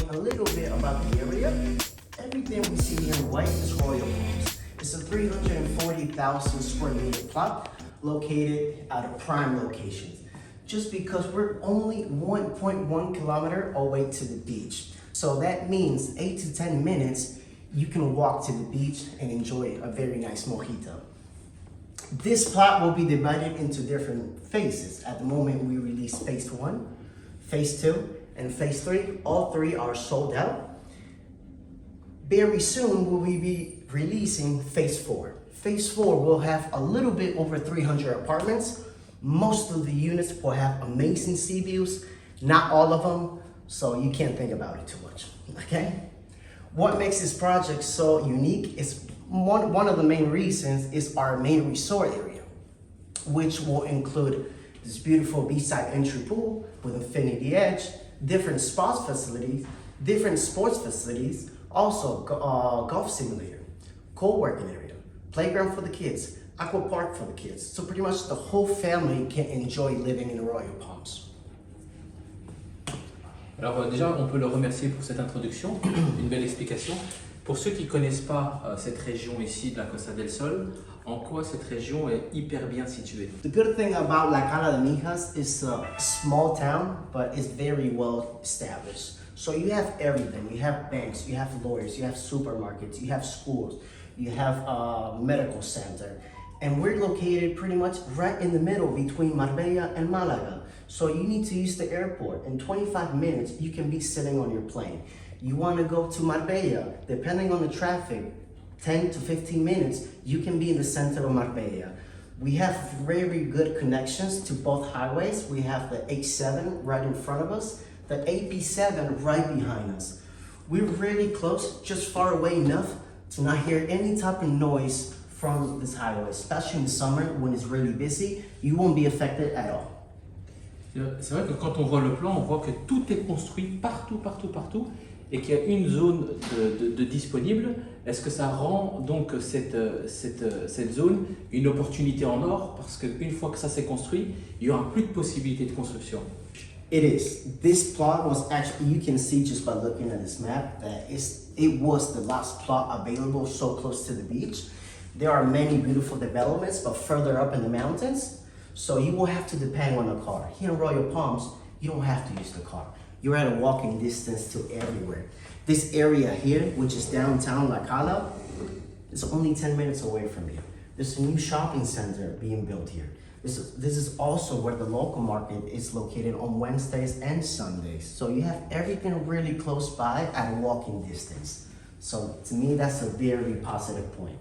a little bit about the area. Everything we see here in white is Royal Palms. It's a 340,000 square meter plot located at a prime location. Just because we're only 1.1 kilometer away to the beach. So that means 8 to 10 minutes, you can walk to the beach and enjoy a very nice mojito. This plot will be divided into different phases. At the moment, we release phase 1, phase 2, and phase 3. All 3 are sold out. Very soon, we'll be releasing phase 4. Phase 4 will have a little bit over 300 apartments. Most of the units will have amazing sea views, not all of them, so you can't think about it too much, okay? What makes this project so unique is one of the main reasons is our main resort area, which will include this beautiful beachside entry pool with infinity edge, different sports facilities, also golf simulator, co-working area, playground for the kids, aqua park for the kids. So pretty much the whole family can enjoy living in Royal Palms. Alors déjà, on peut le remercier pour cette introduction, une belle explication. Pour ceux qui ne connaissent pas cette région ici de la Costa del Sol, en quoi cette région est hyper bien située? The good thing about La Cala de Mijas is a small town, but it's very well established. So you have everything. You have banks, you have lawyers, you have supermarkets, you have schools, you have a medical center. And we're located pretty much right in the middle between Marbella and Malaga. So you need to use the airport. In 25 minutes, you can be sitting on your plane. You want to go to Marbella, depending on the traffic, 10 to 15 minutes, you can be in the center of Marbella. We have very good connections to both highways. We have the H7 right in front of us, the AP7 right behind us. We're really close, just far away enough to not hear any type of noise from this highway, especially in the summer when it's really busy. You won't be affected at all. C'est vrai que quand on voit le plan, on voit que tout est construit partout, et qu'il y a une zone de disponible. Est-ce que ça rend donc cette zone une opportunité en or? Parce qu'une fois que ça s'est construit, il n'y aura plus de possibilités de construction. It is. This plot was actually, you can see just by looking at this map, that it was the last plot available so close to the beach. There are many beautiful developments, but further up in the mountains, so you will have to depend on a car. Here in Royal Palms, you don't have to use the car. You're at a walking distance to everywhere. This area here, which is downtown La Cala, is only 10 minutes away from you. There's a new shopping center being built here. This is also where the local market is located on Wednesdays and Sundays. So you have everything really close by at a walking distance. So to me, that's a very positive point.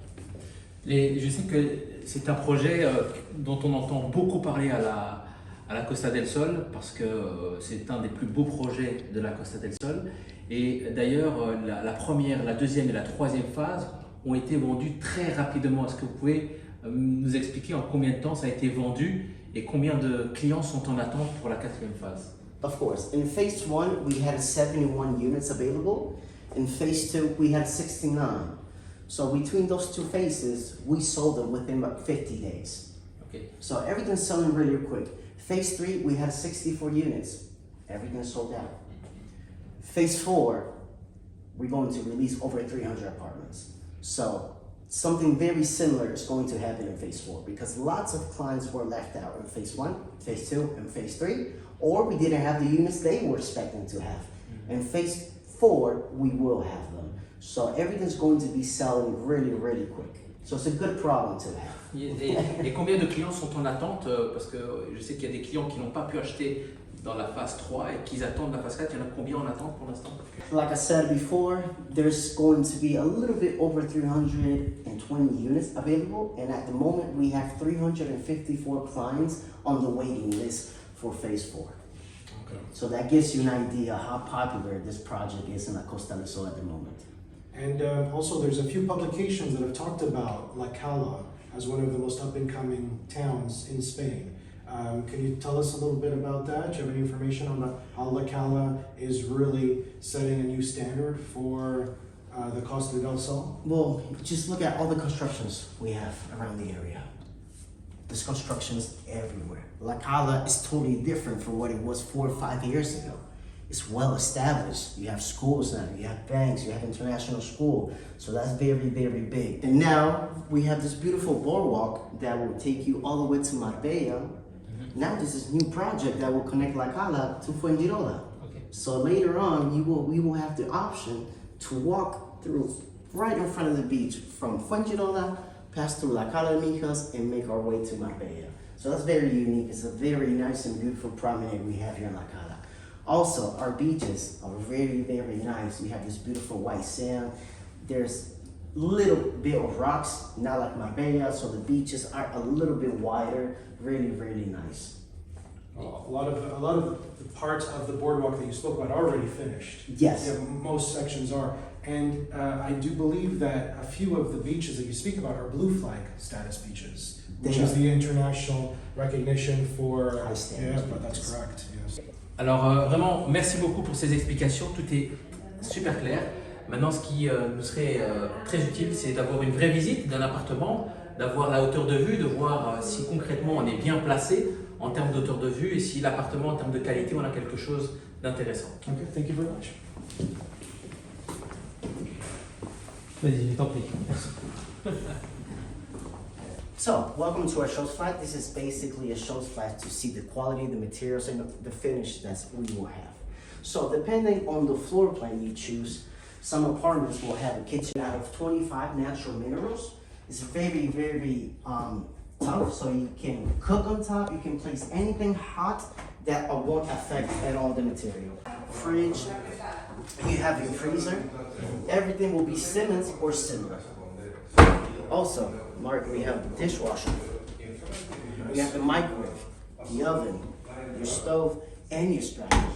Et je sais que c'est un projet dont on entend beaucoup parler à la Costa del Sol, parce que c'est un des plus beaux projets de la Costa del Sol. Et d'ailleurs, la première, la deuxième et la troisième phase ont été vendues très rapidement. Est-ce que vous pouvez nous expliquer en combien de temps ça a été vendu et combien de clients sont en attente pour la quatrième phase? Of course. In phase 1, we had 71 units available. In phase 2, we had 69. So between those two phases, we sold them within about 50 days. Okay. So everything's selling really quick. Phase 3, we had 64 units. Everything's sold out. Phase 4, we're going to release over 300 apartments. So something very similar is going to happen in phase 4 because lots of clients were left out in phase 1, phase 2, and phase 3, or we didn't have the units they were expecting to have. In phase 4, we will have them. So everything's going to be selling really, really quick. So it's a good problem to have. Et combien de clients sont en attente? Parce que je sais qu'il y a des clients qui n'ont pas pu acheter dans la phase 3 et qu'ils attendent la phase 4. Il y en a combien en attente pour l'instant? Like I said before, there's going to be a little bit over 320 units available. And at the moment, we have 354 clients on the waiting list for phase 4. Okay. So that gives you an idea how popular this project is in la Costa del Sol at the moment. And also there's a few publications that have talked about La Cala as one of the most up-and-coming towns in Spain. Can you tell us a little bit about that? Do you have any information on how La Cala is really setting a new standard for the Costa del Sol? Well, just look at all the constructions we have around the area. There's constructions everywhere. La Cala is totally different from what it was 4 or 5 years ago. It's well established. You have schools now, you have banks, you have international school. So that's very, very big. And now we have this beautiful boardwalk that will take you all the way to Marbella. Now there's this new project that will connect La Cala to Fuengirola. Okay. So later on, we will have the option to walk through right in front of the beach from Fuengirola, pass through La Cala de Mijas, and make our way to Marbella. So that's very unique. It's a very nice and beautiful promenade we have here in La Cala. Also, our beaches are very, very nice. We have this beautiful white sand. There's little bit of rocks, not like Marbella, so the beaches are a little bit wider. Really, really nice. A lot of the parts of the boardwalk that you spoke about are already finished. Yes. Yeah, most sections are. And I do believe that a few of the beaches that you speak about are blue flag status beaches, which is the international recognition for. High standards. Yeah, but that's correct. Yes. Alors vraiment, merci beaucoup pour ces explications, tout est super clair. Maintenant, ce qui nous serait très utile, c'est d'avoir une vraie visite d'un appartement, d'avoir la hauteur de vue, de voir si concrètement on est bien placé en termes d'hauteur de vue et si l'appartement en termes de qualité, on a quelque chose d'intéressant. Okay, thank you very much. Vas-y, je t'en prie. So, welcome to our shows flat. This is basically a shows flat to see the quality, the materials, and the finish that we will have. So, depending on the floor plan you choose, some apartments will have a kitchen out of 25 natural minerals. It's very, very tough, so you can cook on top, you can place anything hot that won't affect at all the material. Fridge, you have your freezer, everything will be Siemens or similar. Also, Mark, we have the dishwasher, we have the microwave, the oven, your stove, and your strainer.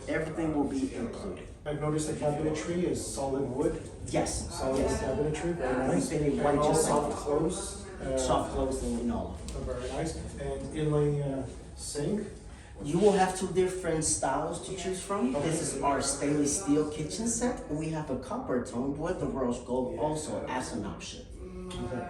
Everything will be included. I've noticed the cabinetry is solid wood. Yes, Solid cabinetry, very nice. Everything And white, all just soft like close. soft closing and all. Very nice. And inlay sink. You will have two different styles to choose from. This is our stainless steel kitchen set. We have a copper tone with the rose gold also as an option. Okay.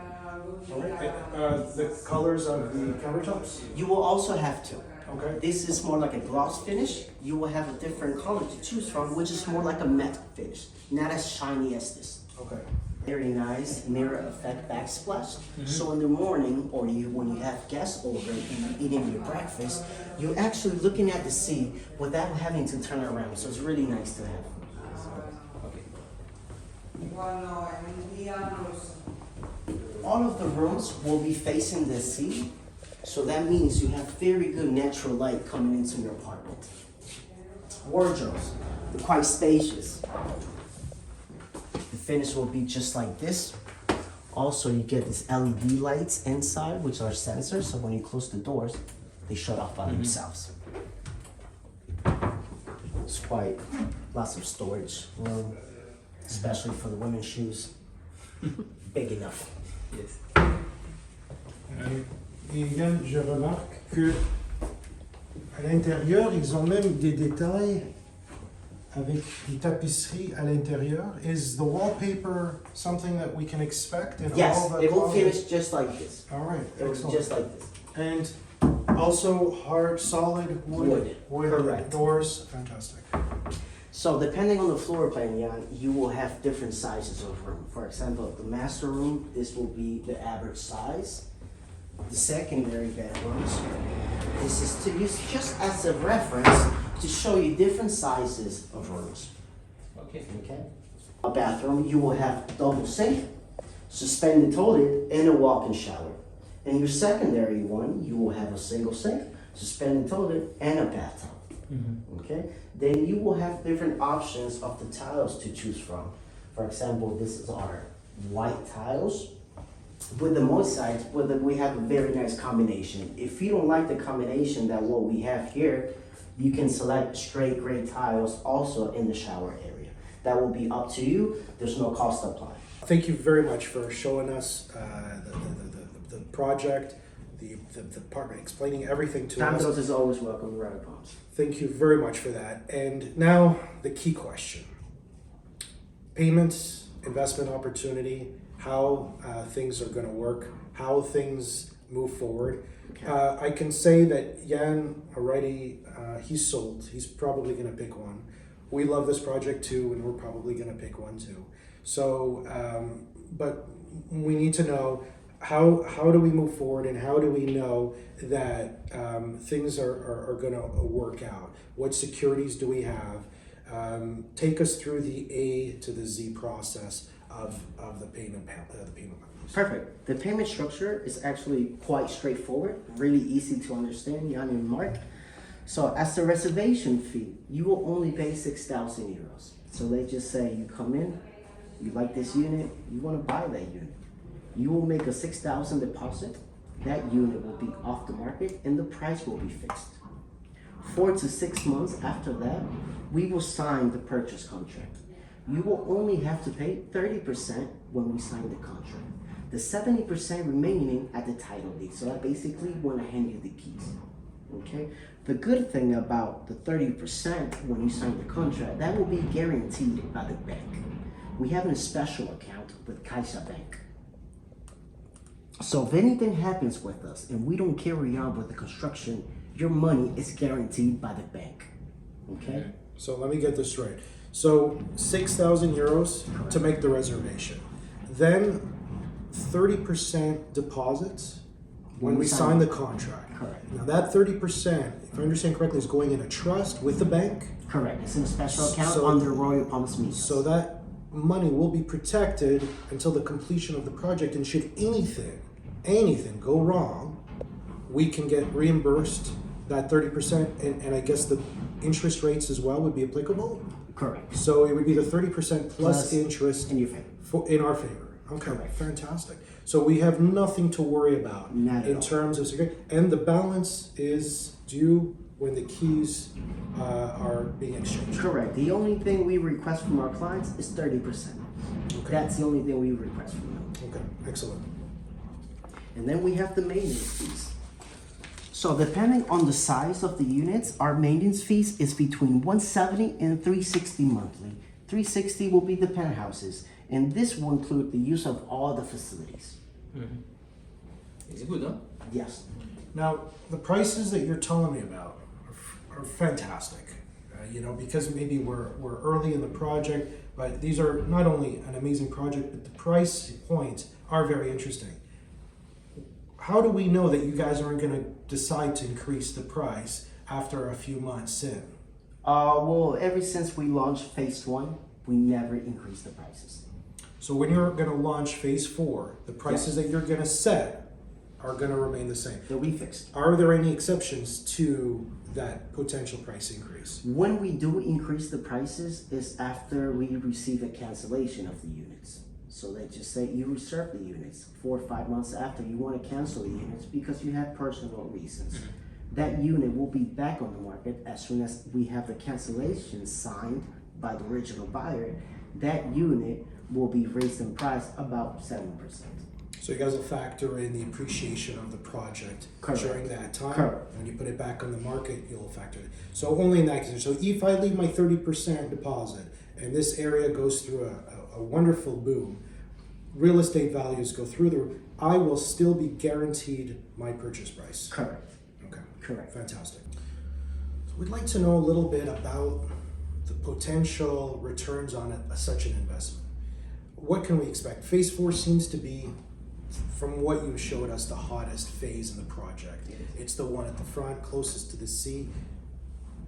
All right. The colors of the countertops. You will also have two. Okay. This is more like a gloss finish. You will have a different color to choose from, which is more like a matte finish, not as shiny as this. Okay. Very nice mirror effect backsplash. So in the morning, or when you have guests over and you're eating your breakfast, you're actually looking at the sea without having to turn around. So it's really nice to have. All of the rooms will be facing the sea, so that means you have very good natural light coming into your apartment. Wardrobes, they're quite spacious. The finish will be just like this. Also, you get these LED lights inside, which are sensors, so when you close the doors, they shut off by themselves. It's quite lots of storage room, especially for the women's shoes. Big enough. Yes. Et Yann, je remarque que à l'intérieur, ils ont même des détails avec une tapisserie à l'intérieur. Is the wallpaper something that we can expect in Yes, all the it will closets? finish just like this. All right, It will be excellent. just like this. And also hard, solid wood, Correct. doors. Fantastic. So depending on the floor plan, Jan, you will have different sizes of room. For example, the master room, this will be the average size. The secondary bedrooms, this is to use just as a reference to show you different sizes of rooms. Okay. Okay. A bathroom, you will have double sink, suspended toilet, and a walk-in shower. In your secondary one, you will have a single sink, suspended toilet, and a bathtub. Okay. Then you will have different options of the tiles to choose from. For example, this is our white tiles. With the mosaics, we have a very nice combination. If you don't like the combination that what we have here, you can select straight gray tiles also in the shower area. That will be up to you. There's no cost applied. Thank you very much for showing us the project, the department, explaining everything to us. Domino's is always welcome, right upon. Thank you very much for that. And now the key question. Payments, investment opportunity, how things are going to work, how things move forward. Okay. I can say that Jan already, he's sold. He's probably going to pick one. We love this project too, and we're probably going to pick one too. So, but we need to know how do we move forward, and how do we know that things are going to work out? What securities do we have? Take us through the A to the Z process of the payment methods. Perfect. The payment structure is actually quite straightforward, really easy to understand, Jan and Mark. So as the reservation fee, you will only pay 6,000 euros. So let's just say you come in, you like this unit, you want to buy that unit. You will make a 6,000 deposit. That unit will be off the market and the price will be fixed. 4 to 6 months after that, we will sign the purchase contract. You will only have to pay 30% when we sign the contract. The 70% remaining at the title deed. So I basically want to hand you the keys. Okay? The good thing about the 30% when you sign the contract, that will be guaranteed by the bank. We have a special account with CaixaBank. So if anything happens with us and we don't carry on with the construction, your money is guaranteed by the bank. Okay? So let me get this right. So 6,000 euros to make the reservation. Then 30% deposit when we sign the contract. Correct. Now that 30%, if I understand correctly, is going in a trust with the bank. Correct. It's in a special account So- under Royal Palms Media. So that money will be protected until the completion of the project, and should anything go wrong, we can get reimbursed that 30%, and I guess the interest rates as well would be applicable. Correct. So it would be the 30% plus Plus interest in your favor. in our favor. Okay, Correct. fantastic. So we have nothing to worry about Not at in all. terms of security, and the balance is due when the keys are being exchanged. Correct. The only thing we request from our clients is 30%. Okay. That's the only thing we request from them. Okay, excellent. And then we have the maintenance fees. So depending on the size of the units, our maintenance fees is between 170 and 360 monthly. 360 will be the penthouses, and this will include the use of all the facilities. It's good, huh? Yes. Now, the prices that you're telling me about are fantastic. Because maybe we're early in the project, but these are not only an amazing project, but the price points are very interesting. How do we know that you guys aren't going to decide to increase the price after a few months in? Well, ever since we launched phase 1, we never increased the prices. So when you're going to launch phase 4, the prices that you're going to set are going to remain the same. They'll be fixed. Are there any exceptions to that potential price increase? When we do increase the prices is after we receive a cancellation of the units. So let's just say you reserve the units 4 or 5 months after you want to cancel the units because you have personal reasons. That unit will be back on the market as soon as we have the cancellation signed by the original buyer. That unit will be raised in price about 7%. So you guys will factor in the appreciation of the project Correct. during that time. Correct. When you put it back on the market, you'll factor it. So only in that case. So if I leave my 30% deposit and this area goes through a wonderful boom, real estate values go through the roof, I will still be guaranteed my purchase price. Correct. Okay. Correct. Fantastic. So we'd like to know a little bit about the potential returns on such an investment. What can we expect? Phase 4 seems to be, from what you showed us, the hottest phase in the project. It's the one at the front, closest to the sea,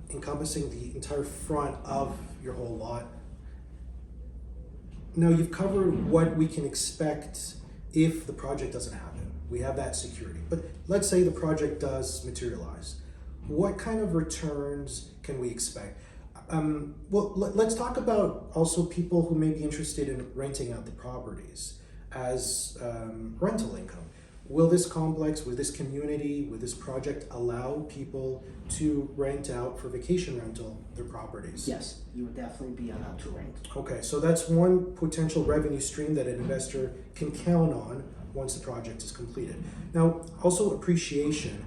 encompassing the entire front of your whole lot. Now, you've covered what we can expect if the project doesn't happen. We have that security. But let's say the project does materialize. What kind of returns can we expect? Let's talk about also people who may be interested in renting out the properties as rental income. Will this complex, will this community, will this project allow people to rent out for vacation rental their properties? Yes, you would definitely be allowed to rent. Okay, so that's one potential revenue stream that an investor can count on once the project is completed. Now, also appreciation.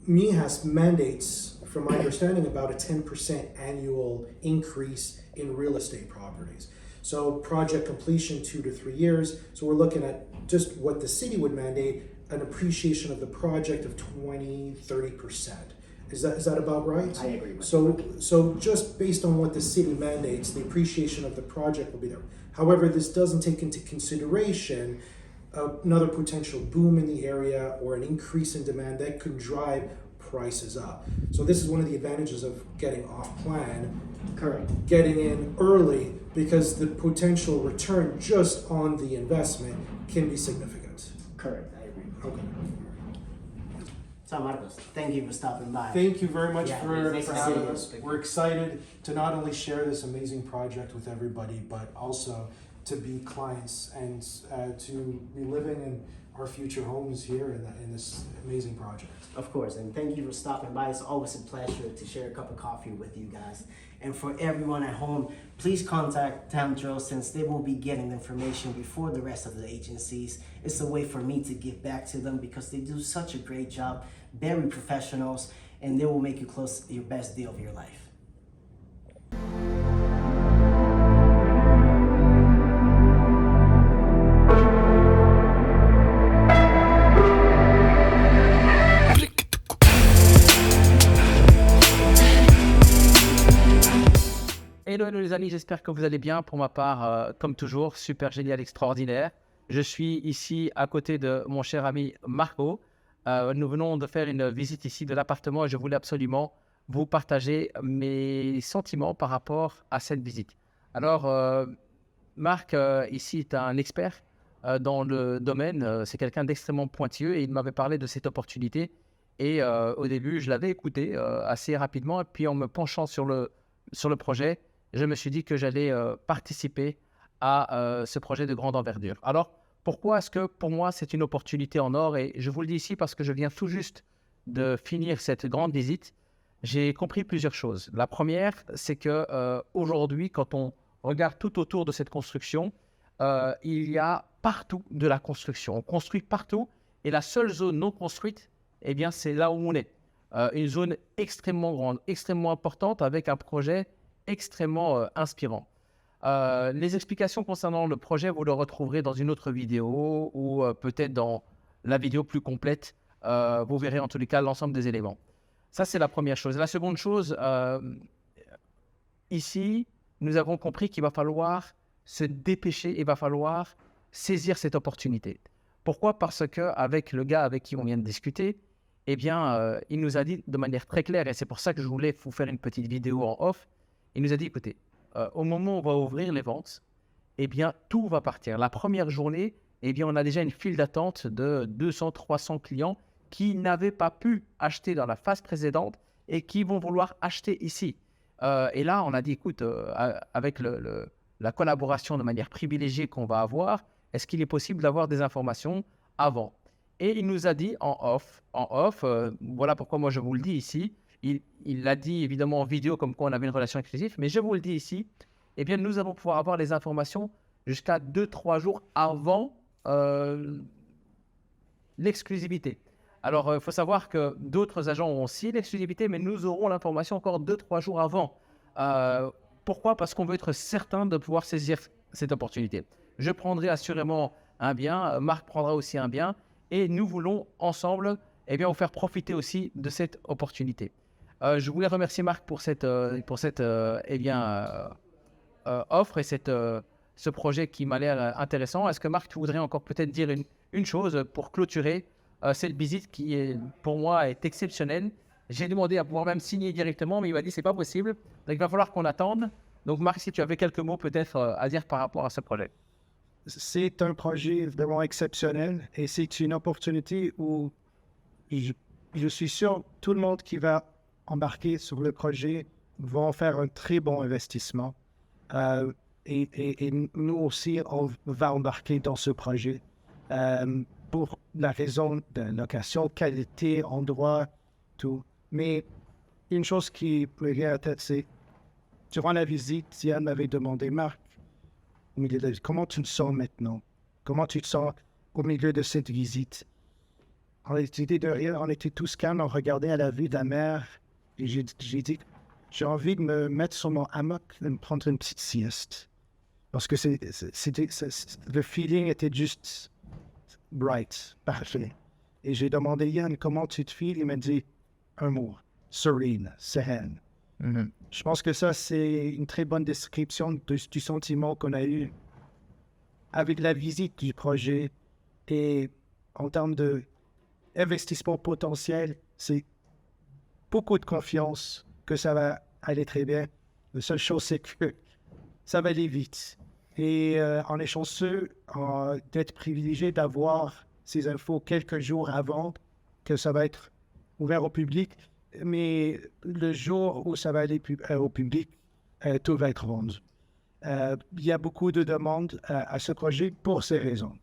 ME has mandates, from my understanding, about a 10% annual increase in real estate properties. So project completion 2 to 3 years. So we're looking at just what the city would mandate, an appreciation of the project of 20-30%. Is that about right? I agree with So just based on what the city mandates, the appreciation of the project will be there. However, this doesn't take into consideration another potential boom in the area or an increase in demand that could drive prices up. So this is one of the advantages of getting off plan, Correct. getting in early, because the potential return just on the investment can be significant. Correct. I agree. Okay. So Marcos, thank you for stopping by. Thank you very much Yeah, for nice to having see you. us. We're excited to not only share this amazing project with everybody, but also to be clients and to be living in our future homes here in this amazing project. Of course, and thank you for stopping by. It's always a pleasure to share a cup of coffee with you guys. And for everyone at home, please contact Tamdro, since they will be getting the information before the rest of the agencies. It's a way for me to give back to them because they do such a great job, very professionals, and they will make you close your best deal of your life. Hello, hello les amis, j'espère que vous allez bien. Pour ma part, comme toujours, super génial, extraordinaire. Je suis ici à côté de mon cher ami Marco. Nous venons de faire une visite ici de l'appartement et je voulais absolument vous partager mes sentiments par rapport à cette visite. Alors, Marc, ici, est un expert dans le domaine. C'est quelqu'un d'extrêmement pointilleux et il m'avait parlé de cette opportunité. Et au début, je l'avais écouté assez rapidement. Et puis, en me penchant sur le projet, je me suis dit que j'allais participer à ce projet de grande envergure. Alors, pourquoi est-ce que pour moi, c'est une opportunité en or? Et je vous le dis ici parce que je viens tout juste de finir cette grande visite. J'ai compris plusieurs choses. La première, c'est que aujourd'hui, quand on regarde tout autour de cette construction, il y a partout de la construction. On construit partout et la seule zone non construite, eh bien, c'est là où on est. Une zone extrêmement grande, extrêmement importante avec un projet extrêmement inspirant. Les explications concernant le projet, vous le retrouverez dans une autre vidéo ou peut-être dans la vidéo plus complète. Vous verrez en tous les cas l'ensemble des éléments. Ça, c'est la première chose. La seconde chose, ici, nous avons compris qu'il va falloir se dépêcher, il va falloir saisir cette opportunité. Pourquoi? Parce qu'avec le gars avec qui on vient de discuter, eh bien, il nous a dit de manière très claire, et c'est pour ça que je voulais vous faire une petite vidéo en off, il nous a dit, écoutez, au moment où on va ouvrir les ventes, eh bien, tout va partir. La première journée, eh bien, on a déjà une file d'attente de 200-300 clients qui n'avaient pas pu acheter dans la phase précédente et qui vont vouloir acheter ici. Et là, on a dit, écoute, avec la collaboration de manière privilégiée qu'on va avoir, est-ce qu'il est possible d'avoir des informations avant? Et il nous a dit en off, voilà pourquoi moi je vous le dis ici, il l'a dit évidemment en vidéo comme quoi on avait une relation exclusive, mais je vous le dis ici, eh bien nous allons pouvoir avoir les informations jusqu'à 2-3 jours avant l'exclusivité. Alors, il faut savoir que d'autres agents ont aussi l'exclusivité, mais nous aurons l'information encore 2-3 jours avant. Pourquoi? Parce qu'on veut être certain de pouvoir saisir cette opportunité. Je prendrai assurément un bien, Marc prendra aussi un bien, et nous voulons ensemble eh bien, vous faire profiter aussi de cette opportunité. Je voulais remercier Marc pour cette eh bien, offre et ce projet qui m'a l'air intéressant. Est-ce que Marc, tu voudrais encore peut-être dire une chose pour clôturer cette visite qui, pour moi, est exceptionnelle? J'ai demandé à pouvoir même signer directement, mais il m'a dit c'est pas possible. Donc il va falloir qu'on attende. Donc Marc, si tu avais quelques mots peut-être à dire par rapport à ce projet. C'est un projet vraiment exceptionnel et c'est une opportunité où je suis sûr que tout le monde qui va embarquer sur le projet va faire un très bon investissement. Et nous aussi, on va embarquer dans ce projet pour la raison de location, qualité, endroit, tout. Mais une chose qui me vient à la tête, c'est durant la visite, Diane m'avait demandé, Marc, comment tu te sens maintenant? Comment tu te sens au milieu de cette visite? On était derrière, on était tous calmes, on regardait à la vue de la mer. Et j'ai dit, j'ai envie de me mettre sur mon hamac et de me prendre une petite sieste. Parce que le feeling était juste bright, parfait. Et j'ai demandé, Yann, comment tu te files? Il m'a dit un mot, serene, sereine. Je pense que ça, c'est une très bonne description du sentiment qu'on a eu avec la visite du projet. Et en termes d'investissement potentiel, c'est beaucoup de confiance que ça va aller très bien. La seule chose, c'est que ça va aller vite. Et on est chanceux d'être privilégié d'avoir ces infos quelques jours avant que ça va être ouvert au public. Mais le jour où ça va aller au public, tout va être vendu. Il y a beaucoup de demandes à ce projet pour ces raisons.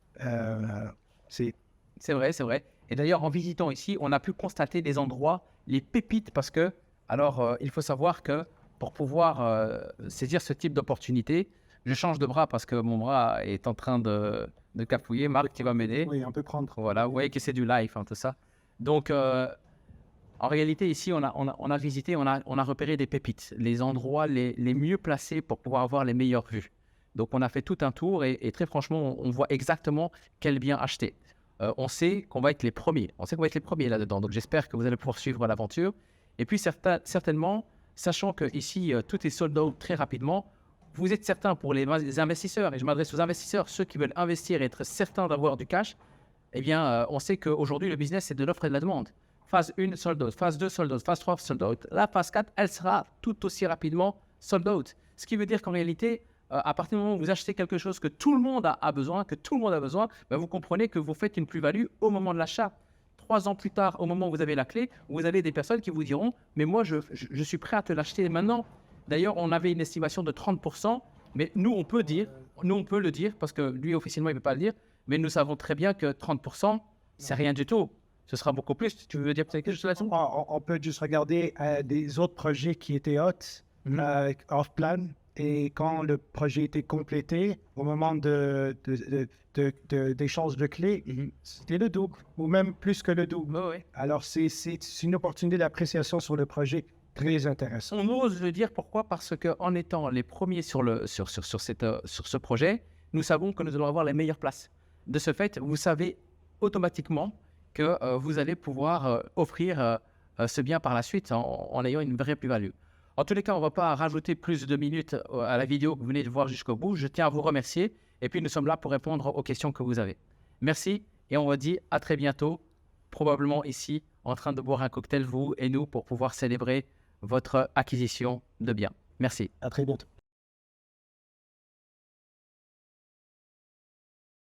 C'est C'est vrai, c'est vrai. Et d'ailleurs, en visitant ici, on a pu constater des endroits, les pépites, parce que, alors, il faut savoir que pour pouvoir saisir ce type d'opportunité, je change de bras parce que mon bras est en train de cafouiller. Marc, tu vas m'aider. oui, on peut prendre. Voilà, vous voyez que c'est du live, hein, tout ça. Donc, en réalité, ici, on a visité, on a repéré des pépites, les endroits les mieux placés pour pouvoir avoir les meilleures vues. Donc, on a fait tout un tour et très franchement, on voit exactement quel bien acheter. On sait qu'on va être les premiers. On sait qu'on va être les premiers là-dedans. Donc, j'espère que vous allez pouvoir suivre l'aventure. Et puis, certainement, sachant qu'ici, tout est sold out très rapidement, vous êtes certains pour les investisseurs, et je m'adresse aux investisseurs, ceux qui veulent investir et être certains d'avoir du cash, eh bien, on sait qu'aujourd'hui, le business, c'est de l'offre et de la demande. Phase 1, sold out. Phase 2, sold out. Phase 3, sold out. La phase 4, elle sera tout aussi rapidement sold out. Ce qui veut dire qu'en réalité, à partir du moment où vous achetez quelque chose que tout le monde a besoin, ben vous comprenez que vous faites une plus-value au moment de l'achat. 3 ans plus tard, au moment où vous avez la clé, vous avez des personnes qui vous diront « mais moi, je suis prêt à te l'acheter maintenant ». D'ailleurs, on avait une estimation de 30%, mais nous, on peut le dire, parce que lui, officiellement, il ne peut pas le dire, mais nous savons très bien que 30%, c'est rien du tout. Ce sera beaucoup plus. Tu veux dire quelque chose là-dessus? On peut juste regarder des autres projets qui étaient off-plan. Et quand le projet était complété, au moment d'échange de clés, c'était le double, ou même plus que le double. Oui. Alors, c'est une opportunité d'appréciation sur le projet très intéressant. On ose le dire, pourquoi? Parce qu'en étant les premiers sur ce projet, nous savons que nous allons avoir les meilleures places. De ce fait, vous savez automatiquement que vous allez pouvoir offrir ce bien par la suite en ayant une vraie plus-value. En tous les cas, on ne va pas rajouter plus de minutes à la vidéo que vous venez de voir jusqu'au bout. Je tiens à vous remercier et puis nous sommes là pour répondre aux questions que vous avez. Merci et on vous dit à très bientôt, probablement ici, en train de boire un cocktail, vous et nous, pour pouvoir célébrer votre acquisition de biens. Merci. À très bientôt.